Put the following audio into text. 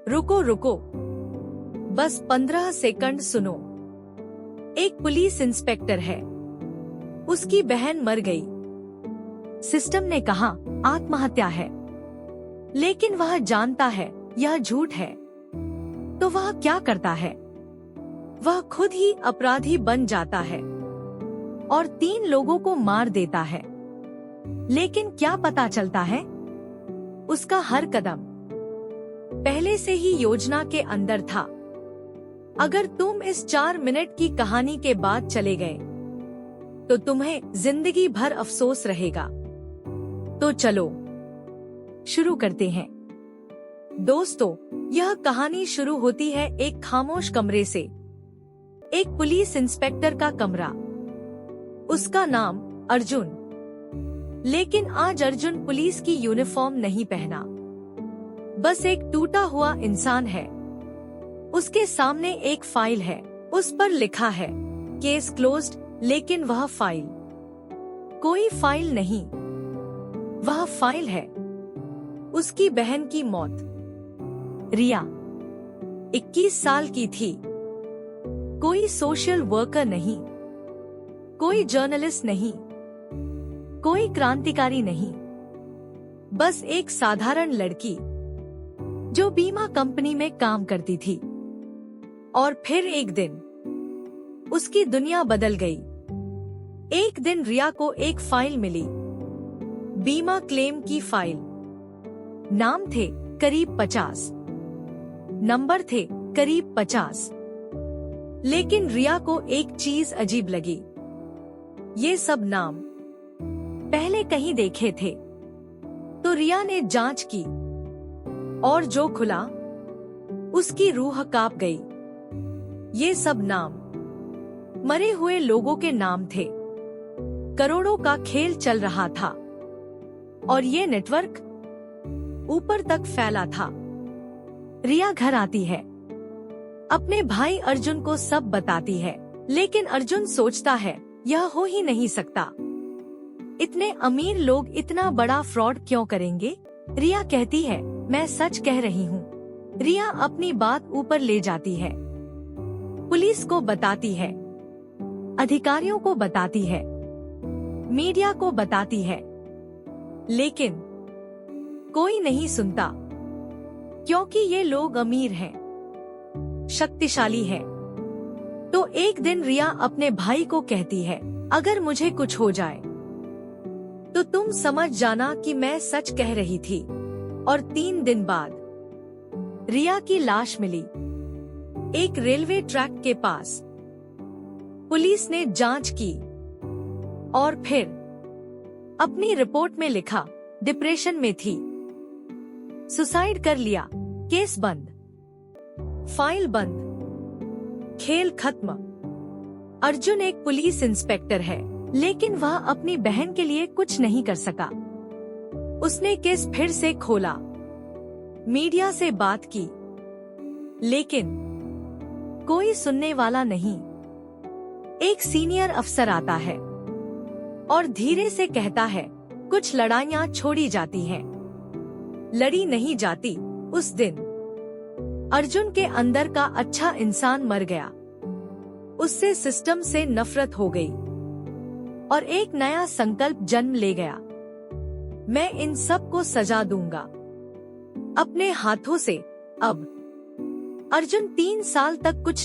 रुको रुको, बस 15 सेकंड सुनो। एक पुलिस इंस्पेक्टर है, उसकी बहन मर गई। सिस्टम ने कहा आत्महत्या है, लेकिन वह जानता है यह झूठ है। तो वह क्या करता है? वह खुद ही अपराधी बन जाता है और 3 लोगों को मार देता है। लेकिन क्या पता चलता है? उसका हर कदम पहले से ही योजना के अंदर था। अगर तुम इस 4 मिनट की कहानी के बाद चले गए तो तुम्हें जिंदगी भर अफसोस रहेगा। तो चलो शुरू करते हैं। दोस्तों, यह कहानी शुरू होती है एक खामोश कमरे से। एक पुलिस इंस्पेक्टर का कमरा। उसका नाम अर्जुन। लेकिन आज अर्जुन पुलिस की यूनिफॉर्म नहीं पहना, बस एक टूटा हुआ इंसान है। उसके सामने एक फाइल है, उस पर लिखा है केस क्लोज्ड, लेकिन वह फाइल कोई फाइल नहीं। वह फाइल है उसकी बहन की मौत। रिया 21 साल की थी। कोई सोशल वर्कर नहीं, कोई जर्नलिस्ट नहीं, कोई क्रांतिकारी नहीं, बस एक साधारण लड़की जो बीमा कंपनी में काम करती थी। और फिर एक दिन उसकी दुनिया बदल गई। एक दिन रिया को एक फाइल मिली, बीमा क्लेम की फाइल। नाम थे करीब 50, नंबर थे करीब 50। लेकिन रिया को एक चीज अजीब लगी। ये सब नाम पहले कहीं देखे थे। तो रिया ने जांच की और जो खुला उसकी रूह कांप गई। ये सब नाम मरे हुए लोगों के नाम थे। करोड़ों का खेल चल रहा था और ये नेटवर्क ऊपर तक फैला था। रिया घर आती है, अपने भाई अर्जुन को सब बताती है। लेकिन अर्जुन सोचता है यह हो ही नहीं सकता। इतने अमीर लोग इतना बड़ा फ्रॉड क्यों करेंगे? रिया कहती है मैं सच कह रही हूँ। रिया अपनी बात ऊपर ले जाती है, पुलिस को बताती है, अधिकारियों को बताती है, मीडिया को बताती है। लेकिन कोई नहीं सुनता, क्योंकि ये लोग अमीर हैं, शक्तिशाली हैं। तो एक दिन रिया अपने भाई को कहती है अगर मुझे कुछ हो जाए तो तुम समझ जाना कि मैं सच कह रही थी। और 3 दिन बाद रिया की लाश मिली एक रेलवे ट्रैक के पास। पुलिस ने जांच की और फिर अपनी रिपोर्ट में लिखा डिप्रेशन में थी, सुसाइड कर लिया। केस बंद, फाइल बंद, खेल खत्म। अर्जुन एक पुलिस इंस्पेक्टर है, लेकिन वह अपनी बहन के लिए कुछ नहीं कर सका। उसने केस फिर से खोला, मीडिया से बात की, लेकिन कोई सुनने वाला नहीं। एक सीनियर अफसर आता है और धीरे से कहता है कुछ लड़ाइयां छोड़ी जाती हैं, लड़ी नहीं जाती। उस दिन अर्जुन के अंदर का अच्छा इंसान मर गया। उससे सिस्टम से नफरत हो गई और एक नया संकल्प जन्म ले गया। मैं इन सब को सजा दूंगा अपने हाथों से। अब अर्जुन 3 साल तक कुछ